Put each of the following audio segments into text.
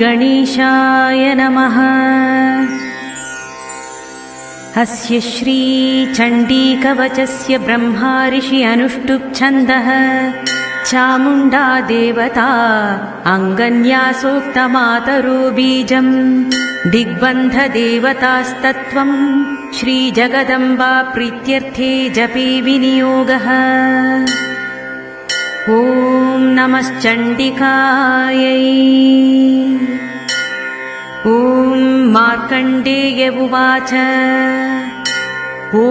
श्रीगणेशाय नमः। अस्य श्रीचण्डीकवचस्य ब्रह्मा ऋषि अनुष्टुप् छन्दः चामुण्डा देवता अङ्गन्यासोक्तमातरो बीजम् दिग्बन्धदेवतास्तत्त्वम् श्रीजगदम्बा प्रीत्यर्थे जपे विनियोगः। ॐ नमश्चण्डिकायै। ॐ मार्कण्डेय उवाच ॐ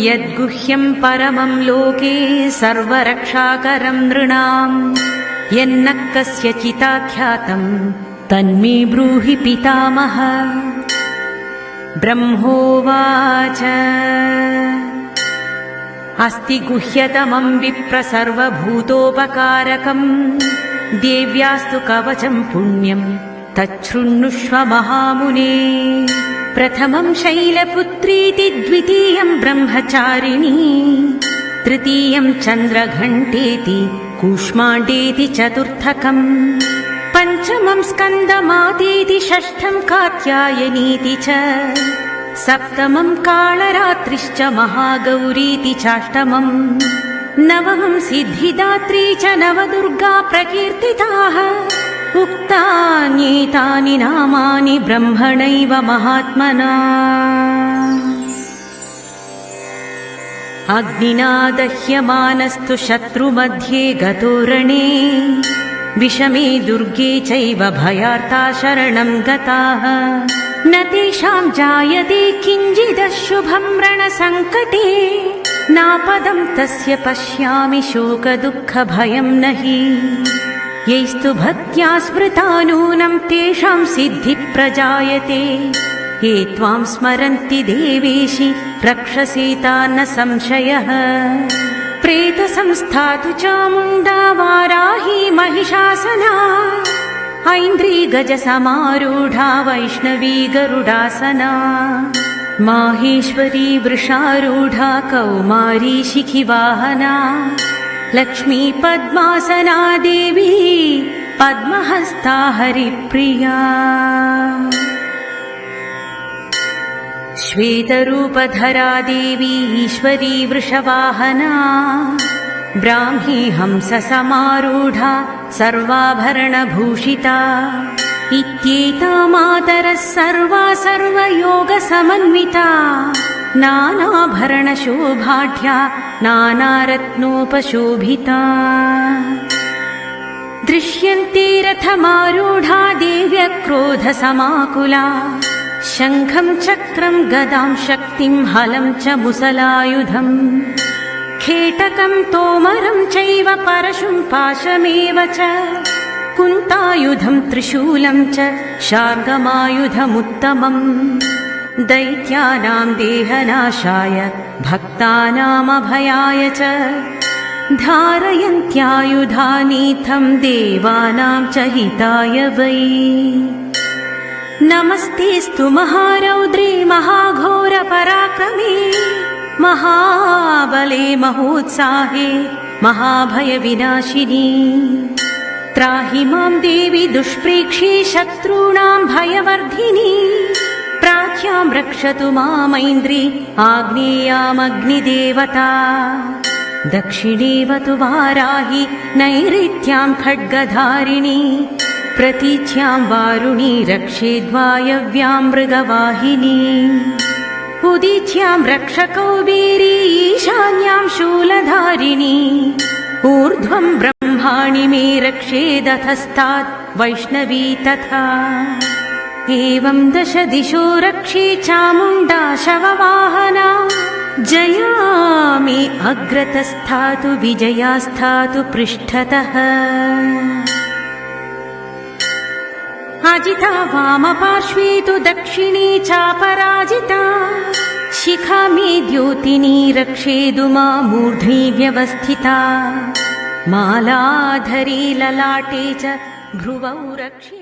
यद्गुह्यं परमं लोके सर्वरक्षाकरं नृणां यन्न कस्यचिदाख्यातं तन्मे ब्रूहि पितामह। ब्रह्मोवाच अस्ति गुह्यतमं विप्र सर्वभूतोपकारकं देव्यास्तु कवचं पुण्यं तच्छृण्णुष्व महामुने। प्रथमं शैलपुत्रीति द्वितीयं ब्रह्मचारिणी तृतीयं चन्द्रघण्टेति कूष्माण्डेति चतुर्थकम् पञ्चमं स्कन्दमातेति षष्ठं कात्यायनीति च सप्तमं कालरात्रिश्च महागौरीति चाष्टमम् नवमं सिद्धिदात्री च नवदुर्गा प्रकीर्तिताः उक्तान्येतानि नामानि ब्रह्मणैव महात्मना। अग्निना दह्यमानस्तु शत्रुमध्ये गतो रणे विषमे दुर्गे चैव भयार्ता शरणं गताः न तेषां जायते किञ्चिदशुभं रणसङ्कटे नापदं तस्य पश्यामि शोकदुःखभयं न हि यैस्तु भक्त्या स्मृता नूनं तेषां सिद्धिः प्रजायते ये त्वां स्मरन्ति देवेशि रक्षसेता न संशयः। प्रेतसंस्था तु चामुण्डा वाराही महिषासना ऐन्द्री गजसमारूढा वैष्णवी गरुडासना माहेश्वरी वृषारूढा कौमारी शिखिवाहना लक्ष्मी पद्मासना देवी पद्महस्ता हरिप्रिया। श्वेतरूपधरा देवी ईश्वरी वृषवाहना ब्राह्मी हंससमारूढा सर्वाभरणभूषिता इत्येता मातरः सर्वा सर्वयोगसमन्विता नानाभरणशोभाढ्या नानारत्नोपशोभिता। दृश्यन्ते रथमारूढा देव्यक्रोधसमाकुला शङ्खं चक्रं गदां शक्तिं हलं च मुसलायुधम् खेटकं तोमरं चैव परशुं पाशमेव च कुन्तायुधं त्रिशूलं च शार्ङ्गमायुधमुत्तमम् दैत्यानां देहनाशाय भक्तानामभयाय च धारयन्त्यायुधानीथं देवानां च हिताय वै। नमस्तेस्तु महारौद्रे महाघोरपराक्रमे महाबले महोत्साहे महाभयविनाशिनी त्राहि मां देवी दुष्प्रेक्षे शत्रूणां भयवर्धिनी प्राच्यां रक्षतु मामैन्द्री आग्नेयामग्निदेवता दक्षिणेव तु वाराहि नैऋत्यां खड्गधारिणी प्रतीच्यां वारुणी रक्षेद्वायव्यां मृगवाहिनी उदीच्यां रक्षकौबेरी ईशान्यां शूलधारिणी ऊर्ध्वं ब्रह्माणि मे रक्षेदधस्तात् वैष्णवी तथा एवं दश दिशो रक्षे चामुण्डा शववाहना जया मे अग्रतस्थातु विजयास्थातु पृष्ठतः अजिता वामपार्श्वे तु दक्षिणे चापराजिता शिखा मे द्योतिनी रक्षेदु मामूर्ध्नि व्यवस्थिता मालाधरी ललाटे च भ्रुवौ रक्षे